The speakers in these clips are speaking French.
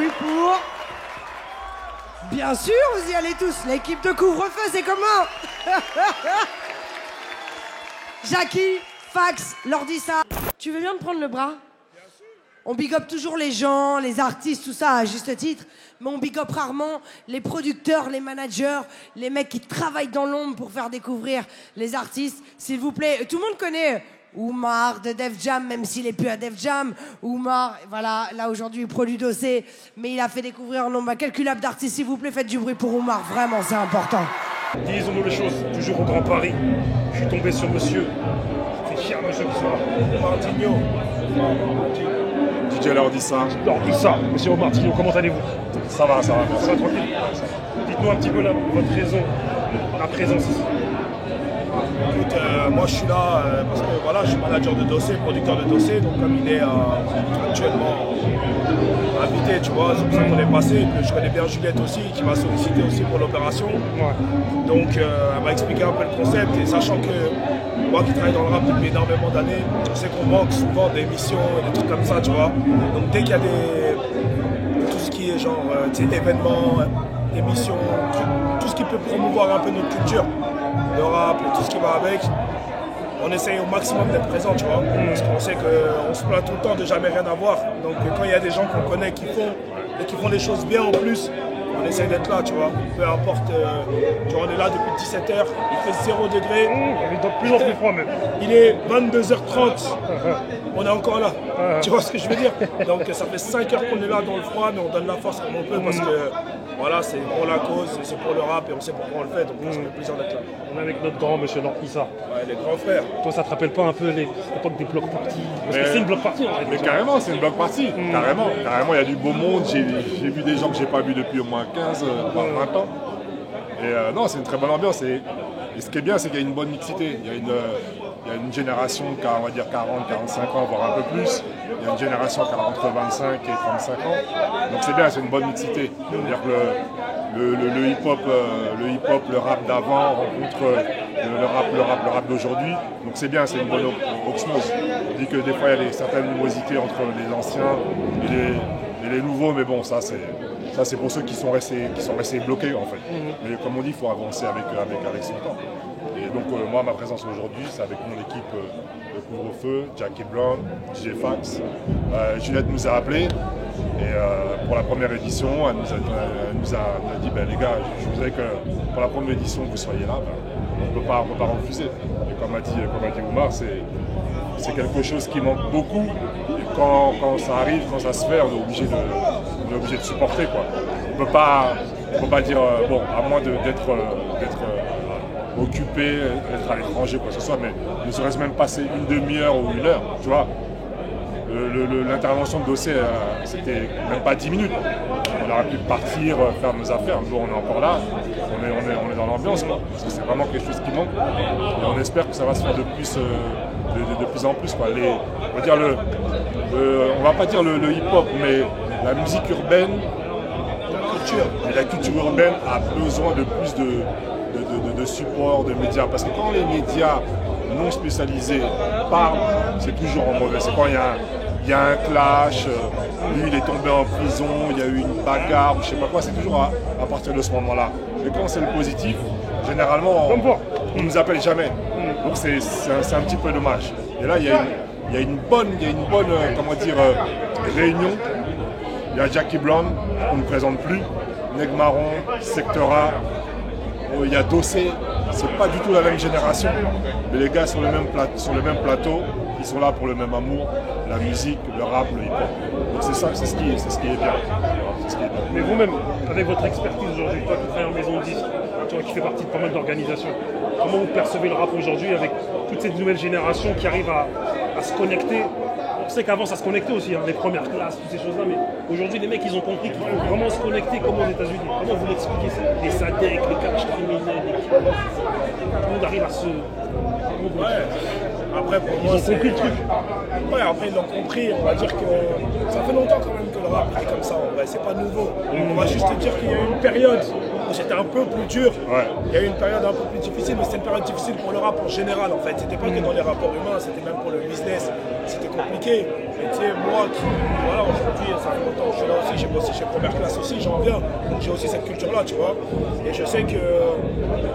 bruit pour... Bien sûr, vous y allez tous. L'équipe de couvre-feu, c'est comment? Jackie, Fax, Lordissa. Tu veux bien me prendre le bras? On big up toujours les gens, les artistes, tout ça, à juste titre. Mais on big up rarement les producteurs, les managers, les mecs qui travaillent dans l'ombre pour faire découvrir les artistes. S'il vous plaît, tout le monde connaît Oumar de Def Jam, même s'il est plus à Def Jam. Oumar, voilà, là aujourd'hui il produit Dossé, mais il a fait découvrir un nombre incalculable d'artistes. S'il vous plaît, faites du bruit pour Oumar, vraiment, c'est important. Disons-nous les choses, toujours au Grand Paris. Je suis tombé sur monsieur. C'est cher monsieur qui soit là. Martigno. DJ Lordissa. Lordissa, monsieur Martigno, comment allez-vous? Ça va, ça va. Ça va tranquille. Dites-nous un petit peu là, votre raison, la présence ici. Écoute, moi je suis là parce que voilà, je suis manager de Dossé, producteur de Dossé, donc comme il est actuellement invité, tu vois, c'est pour ça qu'on est passé. Et puis, je connais bien Juliette aussi, qui m'a sollicité aussi pour l'opération. Ouais. Donc elle m'a expliqué un peu le concept, et sachant que moi qui travaille dans le rap depuis énormément d'années, je sais qu'on manque souvent d'émissions et des trucs comme ça, tu vois. Donc dès qu'il y a tout ce qui est genre événements, émissions, tout ce qui peut promouvoir un peu notre culture, le rap et tout ce qui va avec, on essaye au maximum d'être présent, tu vois, parce qu'on sait qu'on se plaint tout le temps de jamais rien avoir. Donc quand il y a des gens qu'on connaît qui font les choses bien en plus, on essaye d'être là, tu vois. Peu importe, tu vois, on est là depuis 17h, il fait 0 degré. Il est de plus en plus froid même. Il est 22h30, on est encore là. Tu vois ce que je veux dire? Donc ça fait 5 heures qu'on est là dans le froid, mais on donne la force comme on peut parce que voilà, c'est pour la cause, c'est pour le rap et on sait pourquoi on le fait, donc ça fait plaisir d'être là. On est avec notre grand monsieur Lordissa. Ouais, les grands frères. Toi, ça te rappelle pas un peu l'époque des blocs parties? Parce que c'est une bloc party en fait. Mais carrément, c'est une bloc party. Carrément, il y a du beau monde. J'ai vu des gens que j'ai pas vus depuis au moins 15, voire 20 ans. Et non, c'est une très bonne ambiance. Et ce qui est bien, c'est qu'il y a une bonne mixité. Il y a une génération qui a, on va dire, 40, 45 ans, voire un peu plus. Il y a une génération qui a entre 25 et 35 ans. Donc c'est bien, c'est une bonne mixité. C'est-à-dire que le hip-hop, le rap d'avant rencontre le rap d'aujourd'hui. Donc c'est bien, c'est une bonne osmose. On dit que des fois, il y a certaines animosités entre les anciens et les nouveaux, mais bon, ça c'est pour ceux qui sont restés bloqués en fait. Mais comme on dit, il faut avancer avec son temps. Et donc moi, ma présence aujourd'hui, c'est avec mon équipe de couvre-feu, Jackie Brown, DJ Fax. Juliette nous a appelés et pour la première édition, elle nous a dit les gars, je voudrais que pour la première édition vous soyez là, on ne peut pas refuser. Et comme a dit Oumar, c'est quelque chose qui manque beaucoup. Et quand ça arrive, quand ça se fait, on est obligé de supporter, quoi. On peut pas dire bon, à moins d'être occupé, d'être à l'étranger, quoi que ce soit, mais ne serait-ce même passer une demi-heure ou une heure, tu vois. L'intervention de Dossé, c'était même pas 10 minutes. On aurait pu partir, faire nos affaires. Nous, on est encore là, on est dans l'ambiance, quoi. Parce que c'est vraiment quelque chose qui manque. Et on espère que ça va se faire de plus en plus, quoi. On va dire on va pas dire le hip-hop, mais la musique urbaine, la culture urbaine a besoin de plus de support, de médias. Parce que quand les médias non spécialisés parlent, c'est toujours en mauvais. C'est quand il y a un clash, lui il est tombé en prison, il y a eu une bagarre, je sais pas quoi, c'est toujours à partir de ce moment-là. Mais quand c'est le positif, généralement on ne nous appelle jamais. Donc c'est un petit peu dommage. Et là il y a une bonne réunion. Il y a Jackie Brown, qu'on ne présente plus, Neg Marron, Sectora, il y a Dossé. C'est pas du tout la même génération, mais les gars sur le même plateau, ils sont là pour le même amour, la musique, le rap, le hip-hop. Donc c'est ça, c'est ce qui est bien. Mais vous-même, avec votre expertise aujourd'hui, toi qui travailles en maison de disques, toi qui fais partie de pas mal d'organisations, comment vous percevez le rap aujourd'hui avec toute cette nouvelle génération qui arrive à se connecter? On sait qu'avant ça se connectait aussi, les premières classes, toutes ces choses-là, mais aujourd'hui les mecs ils ont compris qu'il faut vraiment se connecter comme aux États-Unis. Comment vous l'expliquez ça? Les SADEC, les caches criminels, tout le monde arrive à se. Après pour moi, ils ont compris le truc. Ouais, après ils l'ont compris, on va dire que ça fait longtemps quand même que le rap est comme ça, en vrai, c'est pas nouveau. On va juste te dire qu'il y a eu une période où c'était un peu plus dur. Ouais. Il y a eu une période un peu plus difficile, mais c'était une période difficile pour le rap en général en fait. C'était pas que dans les rapports humains, c'était même pour le business. C'était compliqué. Et tu sais, moi qui, voilà, aujourd'hui, ça fait longtemps que je suis là aussi, j'ai bossé chez Première Classe aussi, j'en viens. Donc j'ai aussi cette culture-là, tu vois. Et je sais que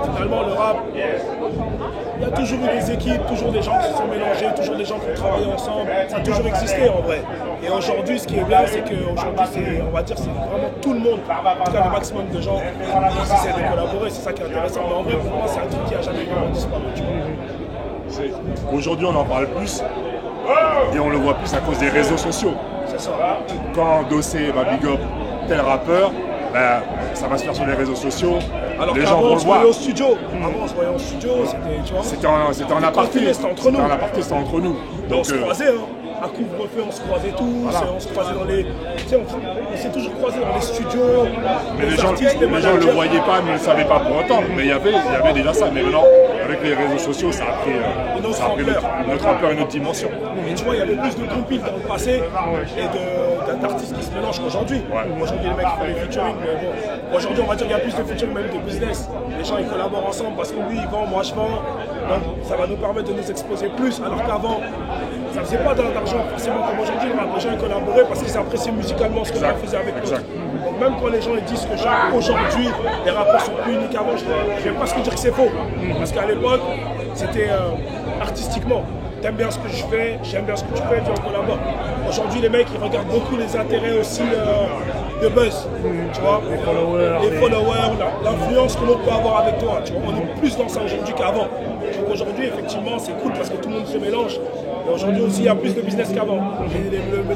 finalement, le rap, il y a toujours eu des équipes, toujours des gens qui se sont mélangés, toujours des gens qui ont travaillé ensemble. Ça a toujours existé en vrai. Et aujourd'hui, ce qui est bien, c'est qu'aujourd'hui, on va dire, c'est vraiment tout le monde, en tout cas le maximum de gens qui essaient de collaborer. C'est ça qui est intéressant. Mais en vrai, pour moi, c'est un truc qui n'a jamais vraiment disparu. Aujourd'hui, on en parle plus et on le voit plus à cause des réseaux sociaux. C'est ça. Quand Dossé va big up tel rappeur, ben, ça va se faire sur les réseaux sociaux. Alors les gens qu'avant, vont on le se voir. voyait au studio. Avant, on se voyait au studio, c'était, tu vois. C'était en aparté. C'était entre nous. C'était en aparté, c'était entre nous. Donc, on se croisait, hein. À couvre-feu, on se croisait tous, Voilà. on se croisait dans les. Tu sais, on s'est toujours croisés dans les studios. Mais les gens ne le voyaient pas, ne le savaient pas pour autant. Mais il y avait déjà ça. Mais maintenant, avec les réseaux sociaux, ça a pris notre ampleur et notre dimension. Et tu vois, il y avait plus de compiles dans le passé et d'artistes qui se mélangent qu'aujourd'hui. Ouais. Aujourd'hui, les mecs font les featuring, mais bon. Aujourd'hui, on va dire qu'il y a plus de featuring, même de business. Les gens, ils collaborent ensemble parce que lui, il vend, moi, je vends. Donc, ça va nous permettre de nous exposer plus. Alors qu'avant, ça ne faisait pas d'argent forcément comme aujourd'hui. Les gens, ils collaboraient parce qu'ils appréciaient musicalement ce que l'on faisait avec l'autre. Donc, même quand les gens ils disent que genre, aujourd'hui, les rappeurs sont plus uniques qu'avant, je ne vais pas ce que dire que c'est faux. Parce qu'à l'époque, c'était artistiquement. T'aimes bien ce que je fais, j'aime bien ce que tu fais, viens on collabore. Aujourd'hui, les mecs, ils regardent beaucoup les intérêts aussi de buzz, tu vois. Les followers, l'influence que l'on peut avoir avec toi, tu vois. On est plus dans ça aujourd'hui qu'avant. Donc aujourd'hui, effectivement, c'est cool parce que tout le monde se mélange. Et aujourd'hui aussi, il y a plus de business qu'avant.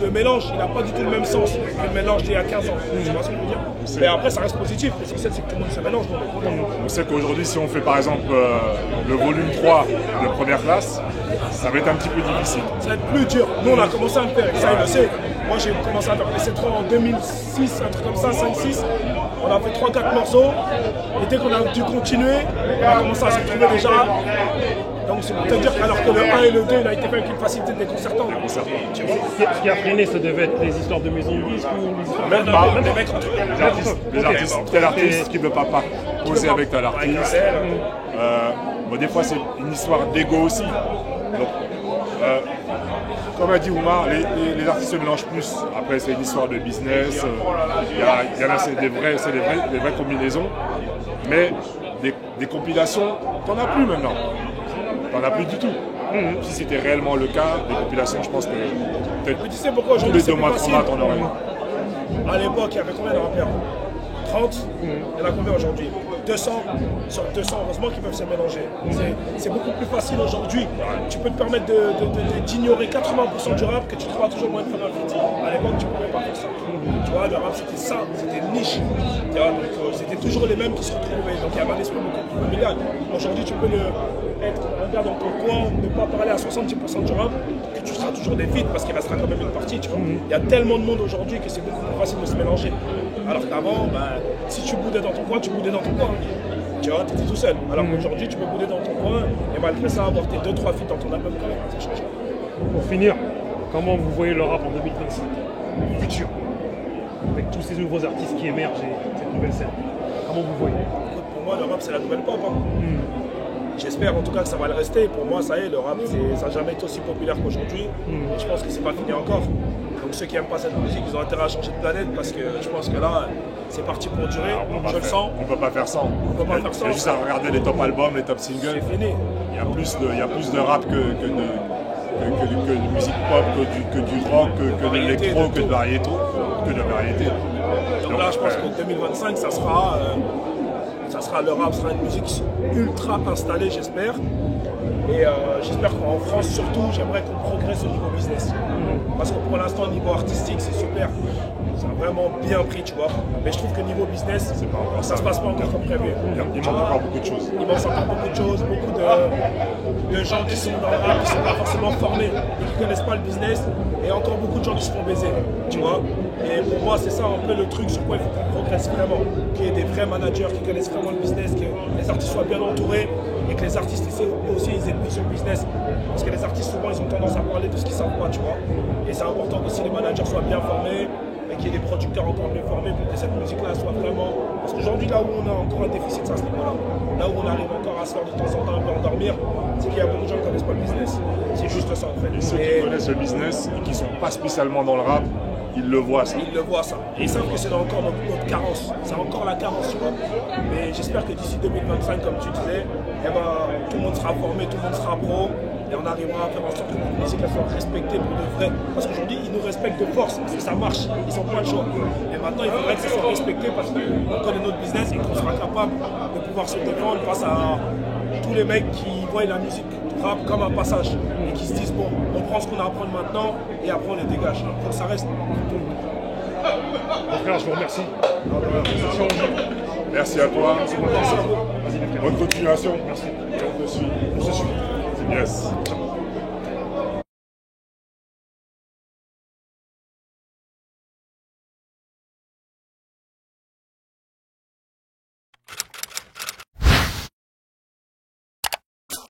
Le mélange, il n'a pas du tout le même sens que le mélange d'il y a 15 ans. Tu vois ce que je veux dire? Mais après, ça reste positif. L'essentiel, c'est que tout le monde se mélange. Donc on est content. On sait qu'aujourd'hui, si on fait par exemple le volume 3 de Première Classe, ça va être un petit peu difficile. Ça va être plus dur. Nous, on a commencé à le faire, et ça, il le sait. Moi, j'ai commencé à faire PC3 en 2006, un truc comme ça, 5-6. On a fait 3-4 morceaux. Et dès qu'on a dû continuer, on a commencé à se trouver déjà. Donc, c'est pour te dire qu'alors que le 1 et le 2, il a été fait avec une facilité déconcertante. Tu vois? Ce qui a freiné, ça devait être les histoires de maison de disques ou les histoires Même de- pas. Les mecs entre eux. Les artistes, tel artiste qui ne veut pas poser avec tel artiste. Bon, des fois, c'est une histoire d'ego aussi. Donc, comme a dit Oumar, les artistes se mélangent plus. Après, c'est une histoire de business. Il y en a, c'est des vraies combinaisons. Mais des compilations, t'en as plus maintenant. T'en as plus du tout. Si c'était réellement le cas, des compilations, je pense que peut-être Mais tu sais pourquoi tous aujourd'hui les c'est 2 plus mois, 3 facile? mois, t'en aurais. À l'époque, il y avait combien de rappeurs? 30, il y en a combien aujourd'hui? 200 sur 200, heureusement qu'ils peuvent se mélanger. C'est beaucoup plus facile aujourd'hui. Tu peux te permettre d'ignorer 80% du rap que tu trouveras toujours moins de faire un feat. À l'époque, tu ne pouvais pas faire ça. Tu vois, le rap c'était ça, c'était une niche. Tu vois, donc c'était toujours les mêmes qui se retrouvaient. Donc il y avait un esprit beaucoup plus familial. Aujourd'hui, tu peux être un gars dans ton coin, ne pas parler à 70% du rap, que tu seras toujours des feats parce qu'il restera quand même une partie. Tu vois. Il y a tellement de monde aujourd'hui que c'est beaucoup plus facile de se mélanger. Alors qu'avant, si tu boudais dans ton coin, tu boudais dans ton coin. Tu vois, tu étais tout seul. Alors qu'aujourd'hui, tu peux bouder dans ton coin et malgré ça, avoir tes 2-3 feats dans ton album quand même, ça change. Pour finir, comment vous voyez le rap en 2025 futur, avec tous ces nouveaux artistes qui émergent et cette nouvelle scène? Comment vous voyez? Écoute, pour moi, le rap, c'est la nouvelle pop. Hein. J'espère en tout cas que ça va le rester. Pour moi, ça y est, le rap, ça n'a jamais été aussi populaire qu'aujourd'hui. Et je pense que c'est pas fini encore. Donc ceux qui n'aiment pas cette musique, ils ont intérêt à changer de planète parce que je pense que là, c'est parti pour durer. Je le sens. On peut pas faire sans. peut pas faire sans. Il y a juste à regarder les top albums, les top singles. C'est fini. Il y a plus de rap que de musique pop, que du rock, que de l'électro, que de variété. Donc là, je pense qu'en 2025, ça sera le rap sera une musique ultra installée, j'espère. Et j'espère qu'en France, surtout, j'aimerais qu'on progresse au niveau business. Parce que pour l'instant, au niveau artistique, c'est super. Ça a vraiment bien pris, tu vois. Mais je trouve que niveau business, ça se passe pas encore comme prévu. Il manque encore beaucoup de choses. Il manque encore beaucoup de choses, beaucoup de gens qui sont dans le rap, qui ne sont pas forcément formés et qui ne connaissent pas le business. Et encore beaucoup de gens qui se font baiser, tu vois. Et pour moi, c'est ça un peu le truc sur quoi il faut qu'on progresse vraiment. Qu'il y ait des vrais managers qui connaissent vraiment le business, que les artistes soient bien entourés et que les artistes aussi ils aient une vision business. Parce que les artistes, souvent, ils ont tendance à parler de ce qu'ils savent pas, tu vois. Et c'est important que si les managers soient bien formés et qu'il y ait des producteurs encore mieux formés pour que cette musique-là soit vraiment... Parce qu'aujourd'hui, là où on a encore un déficit, c'est à ce niveau-là. Là où on arrive encore à s'asseoir de temps en temps un peu endormir, c'est qu'il y a beaucoup de gens qui ne connaissent pas le business. C'est juste ça en fait. Et ceux qui connaissent le business et qui ne sont pas spécialement dans le rap, ils le voient ça. Ils le voient ça. Et ils savent que c'est encore notre carence. C'est encore la carence, tu vois. Mais j'espère que d'ici 2025, comme tu disais, eh ben, tout le monde sera formé, tout le monde sera pro. Et on arrivera à faire en sorte que notre musique soit respectée pour de vrai. Parce qu'aujourd'hui, ils nous respectent de force, parce que ça marche, ils n'ont pas le choix. Et maintenant, il faudrait que ça soit respecté parce qu'on connaît notre business et qu'on sera capable de pouvoir se défendre face à tous les mecs qui voient la musique rap comme un passage et qui se disent bon, on prend ce qu'on a à apprendre maintenant et après on les dégage. Donc ça reste. Mon frère, je vous remercie. Merci à toi. Vas-y, Bonne continuation. Merci. On te suit. On se suit. Yes.